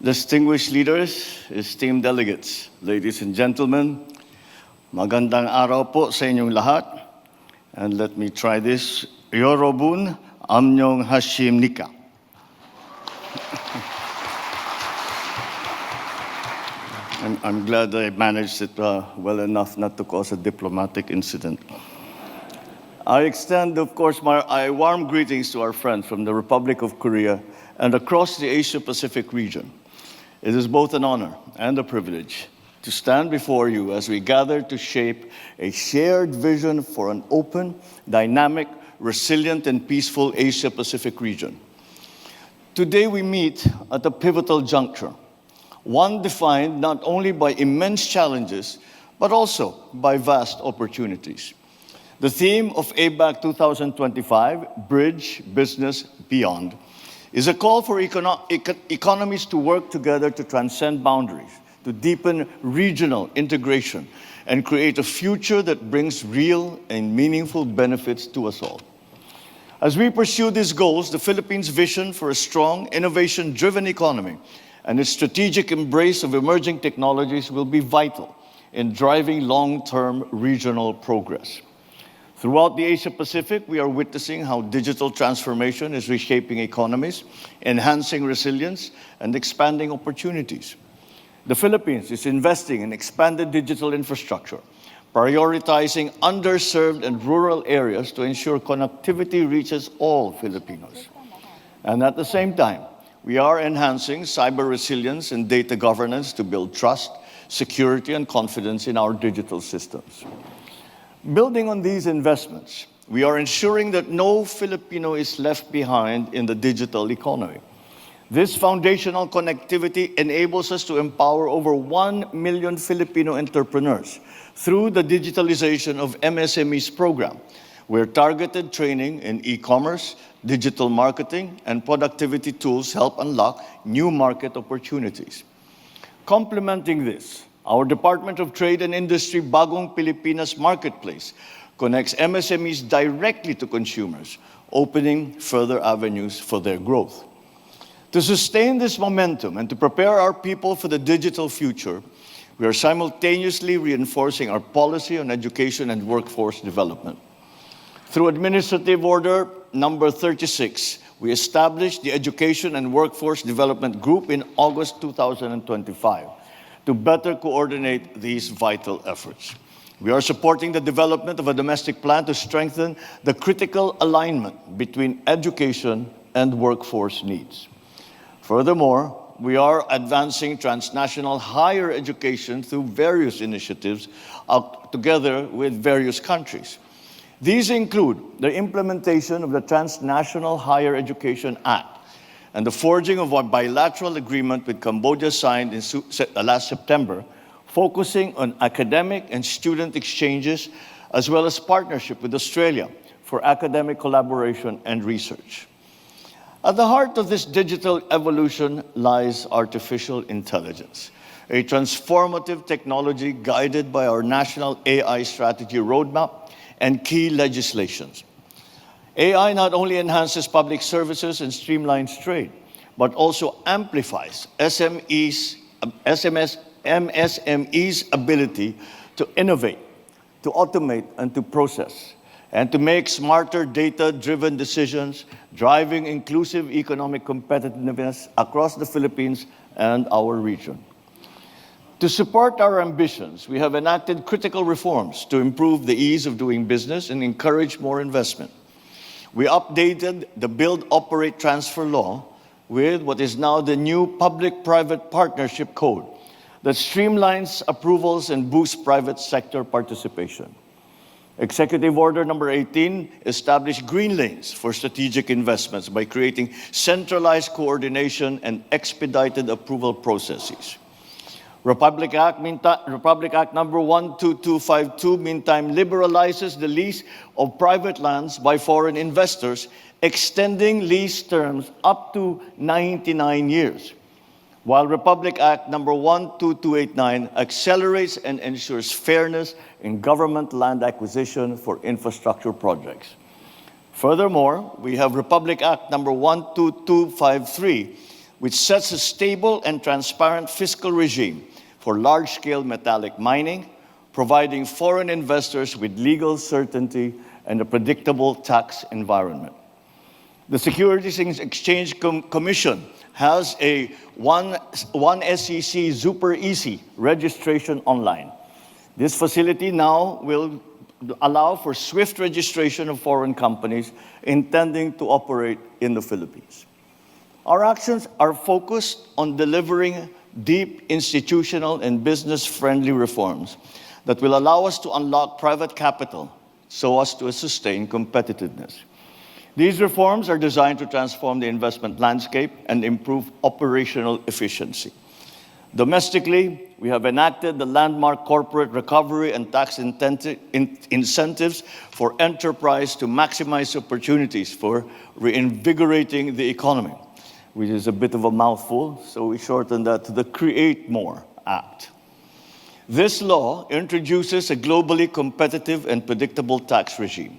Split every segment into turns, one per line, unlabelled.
Distinguished leaders, esteemed delegates, ladies and gentlemen, magandang araw po sa inyong lahat. And let me try this. Yorobun amnyong hashim nika. I'm glad I managed it well enough not to cause a diplomatic incident. I extend, of course, my warm greetings to our friends from the Republic of Korea and across the Asia-Pacific region. It is both an honor and a privilege to stand before you as we gather to shape a shared vision for an open, dynamic, resilient, and peaceful Asia-Pacific region. Today we meet at a pivotal juncture, one defined not only by immense challenges, but also by vast opportunities. The theme of APEC 2025, Bridge Business Beyond, is a call for economies to work together to transcend boundaries, to deepen regional integration, and create a future that brings real and meaningful benefits to us all. As we pursue these goals, the Philippines' vision for a strong, innovation-driven economy and its strategic embrace of emerging technologies will be vital in driving long-term regional progress. Throughout the Asia-Pacific, we are witnessing how digital transformation is reshaping economies, enhancing resilience, and expanding opportunities. The Philippines is investing in expanded digital infrastructure, prioritizing underserved and rural areas to ensure connectivity reaches all Filipinos. And at the same time, we are enhancing cyber resilience and data governance to build trust, security, and confidence in our digital systems. Building on these investments, we are ensuring that no Filipino is left behind in the digital economy. This foundational connectivity enables us to empower over 1 million Filipino entrepreneurs through the digitalization of MSMEs program, where targeted training in e-commerce, digital marketing, and productivity tools help unlock new market opportunities. Complementing this, our Department of Trade and Industry Bagong Pilipinas Marketplace connects MSMEs directly to consumers, opening further avenues for their growth. To sustain this momentum and to prepare our people for the digital future, we are simultaneously reinforcing our policy on education and workforce development. Through Administrative Order number 36, we established the Education and Workforce Development Group in August 2025 to better coordinate these vital efforts. We are supporting the development of a domestic plan to strengthen the critical alignment between education and workforce needs. Furthermore, we are advancing transnational higher education through various initiatives together with various countries. These include the implementation of the Transnational Higher Education Act and the forging of a bilateral agreement with Cambodia signed in last September, focusing on academic and student exchanges, as well as partnership with Australia for academic collaboration and research. At the heart of this digital evolution lies artificial intelligence, a transformative technology guided by our national AI strategy roadmap and key legislations. AI not only enhances public services and streamlines trade, but also amplifies MSMEs' ability to innovate, to automate, and to process, and to make smarter data-driven decisions, driving inclusive economic competitiveness across the Philippines and our region. To support our ambitions, we have enacted critical reforms to improve the ease of doing business and encourage more investment. We updated the Build, Operate, Transfer law with what is now the new Public-Private Partnership Code that streamlines approvals and boosts private sector participation. Executive Order number 18 established green lanes for strategic investments by creating centralized coordination and expedited approval processes. Republic Act number 12252 meantime liberalizes the lease of private lands by foreign investors, extending lease terms up to 99 years. While Republic Act number 12289 accelerates and ensures fairness in government land acquisition for infrastructure projects. Furthermore, we have Republic Act number 12253 which sets a stable and transparent fiscal regime for large-scale metallic mining, providing foreign investors with legal certainty and a predictable tax environment. The Securities and Exchange Commission has a one SEC Super Easy registration online. This facility now will allow for swift registration of foreign companies intending to operate in the Philippines. Our actions are focused on delivering deep institutional and business-friendly reforms that will allow us to unlock private capital so as to sustain competitiveness. These reforms are designed to transform the investment landscape and improve operational efficiency. Domestically, we have enacted the landmark corporate recovery and tax incentives for enterprise to maximize opportunities for reinvigorating the economy, which is a bit of a mouthful, so we shorten that to the Create More Act. This law introduces a globally competitive and predictable tax regime,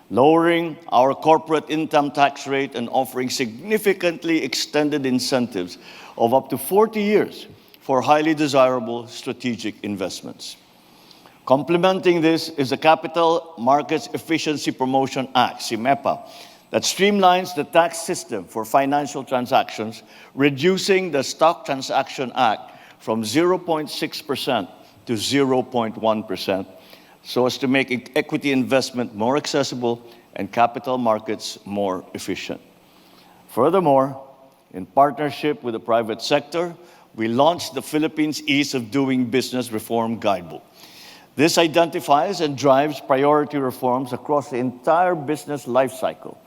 lowering our corporate income tax rate and offering significantly extended incentives of up to 40 years for highly desirable strategic investments. Complementing this is the Capital Markets Efficiency Promotion Act, CMEPA, that streamlines the tax system for financial transactions, reducing the Stock Transaction Act from 0.6% to 0.1%, so as to make equity investment more accessible and capital markets more efficient. Furthermore, in partnership with the private sector, we launched the Philippines Ease of Doing Business Reform Guidebook. This identifies and drives priority reforms across the entire business lifecycle,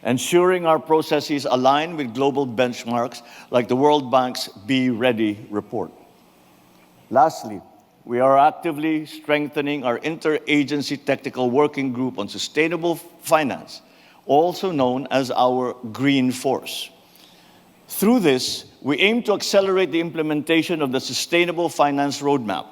ensuring our processes align with global benchmarks like the World Bank's Be Ready report. Lastly, we are actively strengthening our interagency technical working group on sustainable finance, also known as our Green Force. Through this, we aim to accelerate the implementation of the Sustainable Finance Roadmap,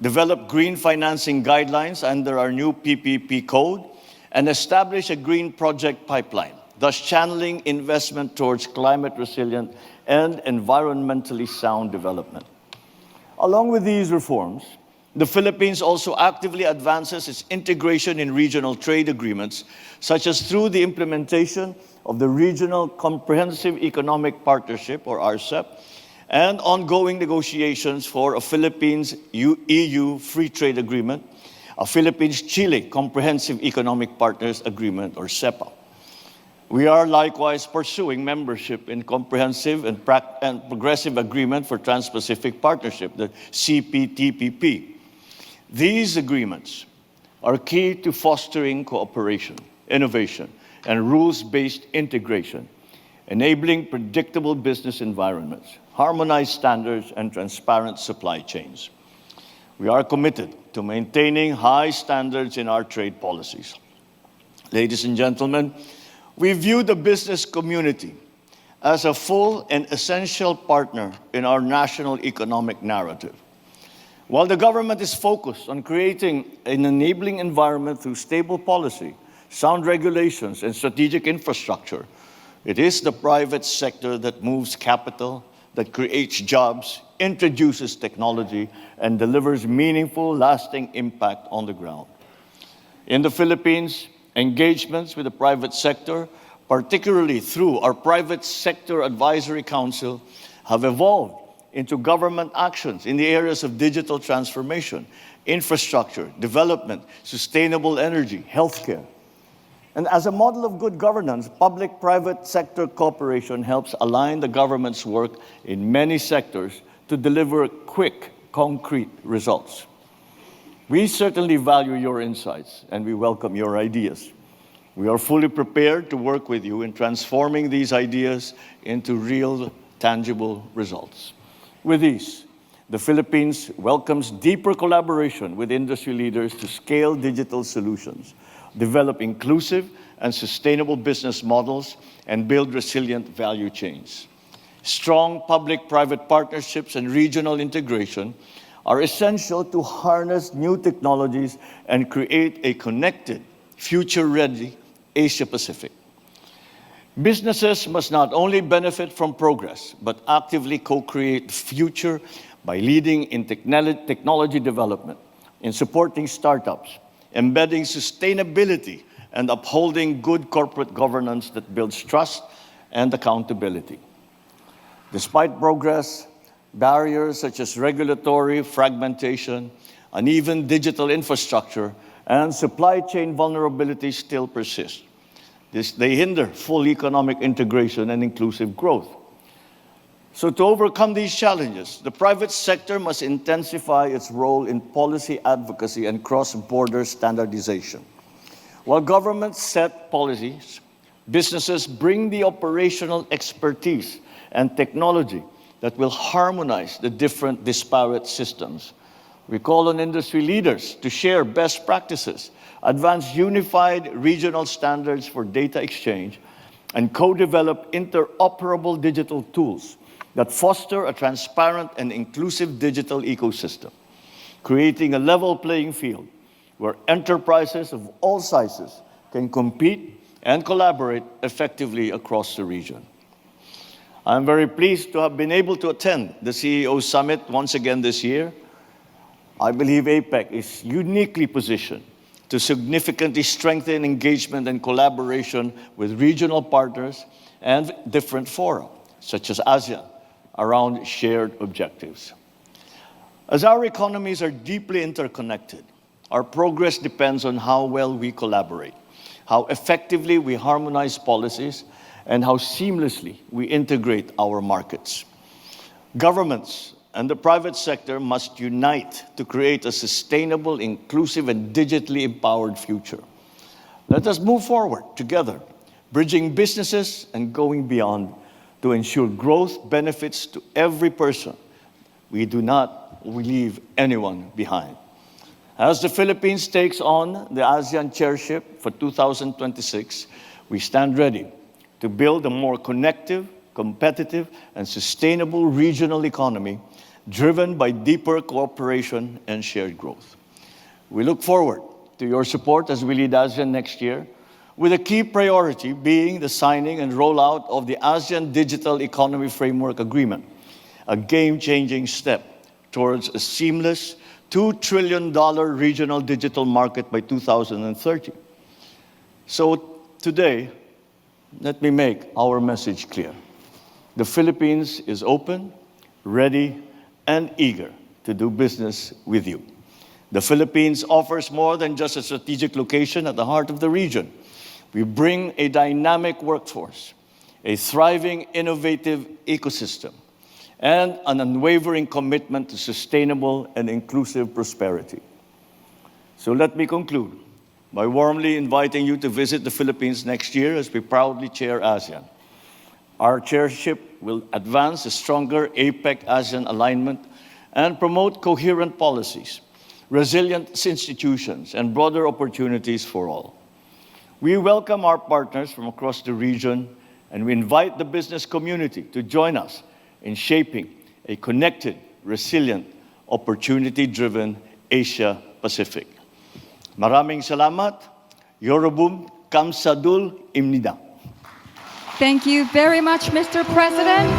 develop green financing guidelines under our new PPP code, and establish a green project pipeline, thus channeling investment towards climate-resilient and environmentally sound development. Along with these reforms, the Philippines also actively advances its integration in regional trade agreements, such as through the implementation of the Regional Comprehensive Economic Partnership, or RCEP, and ongoing negotiations for a Philippines-EU Free Trade Agreement, a Philippines-Chile Comprehensive Economic Partners Agreement, or CEPA. We are likewise pursuing membership in Comprehensive and Progressive Agreement for Trans-Pacific Partnership, the CPTPP. These agreements are key to fostering cooperation, innovation, and rules-based integration, enabling predictable business environments, harmonized standards, and transparent supply chains. We are committed to maintaining high standards in our trade policies. Ladies and gentlemen, we view the business community as a full and essential partner in our national economic narrative. While the government is focused on creating an enabling environment through stable policy, sound regulations, and strategic infrastructure, it is the private sector that moves capital, that creates jobs, introduces technology, and delivers meaningful, lasting impact on the ground. In the Philippines, engagements with the private sector, particularly through our Private Sector Advisory Council, have evolved into government actions in the areas of digital transformation, infrastructure, development, sustainable energy, healthcare. And as a model of good governance, public-private sector cooperation helps align the government's work in many sectors to deliver quick, concrete results. We certainly value your insights and we welcome your ideas. We are fully prepared to work with you in transforming these ideas into real, tangible results. With these, the Philippines welcomes deeper collaboration with industry leaders to scale digital solutions, develop inclusive and sustainable business models, and build resilient value chains. Strong public-private partnerships and regional integration are essential to harness new technologies and create a connected, future-ready Asia-Pacific. Businesses must not only benefit from progress, but actively co-create the future by leading in technology development, in supporting startups, embedding sustainability, and upholding good corporate governance that builds trust and accountability. Despite progress, barriers such as regulatory fragmentation, uneven digital infrastructure, and supply chain vulnerabilities still persist. They hinder full economic integration and inclusive growth. So to overcome these challenges, the private sector must intensify its role in policy advocacy and cross-border standardization. While governments set policies, businesses bring the operational expertise and technology that will harmonize the different disparate systems. We call on industry leaders to share best practices, advance unified regional standards for data exchange, and co-develop interoperable digital tools that foster a transparent and inclusive digital ecosystem, creating a level playing field where enterprises of all sizes can compete and collaborate effectively across the region. I'm very pleased to have been able to attend the CEO Summit once again this year. I believe APEC is uniquely positioned to significantly strengthen engagement and collaboration with regional partners and different fora, such as ASEAN, around shared objectives. As our economies are deeply interconnected, our progress depends on how well we collaborate, how effectively we harmonize policies, and how seamlessly we integrate our markets. Governments and the private sector must unite to create a sustainable, inclusive, and digitally empowered future. Let us move forward together, bridging businesses and going beyond to ensure growth benefits to every person. We do not leave anyone behind. As the Philippines takes on the ASEAN chairship for 2026, we stand ready to build a more connective, competitive, and sustainable regional economy driven by deeper cooperation and shared growth. We look forward to your support as we lead ASEAN next year, with a key priority being the signing and rollout of the ASEAN Digital Economy Framework Agreement, a game-changing step towards a seamless $2 trillion regional digital market by 2030. So today, let me make our message clear. The Philippines is open, ready, and eager to do business with you. The Philippines offers more than just a strategic location at the heart of the region. We bring a dynamic workforce, a thriving, innovative ecosystem, and an unwavering commitment to sustainable and inclusive prosperity. So let me conclude by warmly inviting you to visit the Philippines next year as we proudly chair ASEAN. Our chairship will advance a stronger APEC-ASEAN alignment and promote coherent policies, resilient institutions, and broader opportunities for all. We welcome our partners from across the region, and we invite the business community to join us in shaping a connected, resilient, opportunity-driven Asia-Pacific. Maraming salamat. Yorobum kamsadul imnida.
Thank you very much, Mr. President.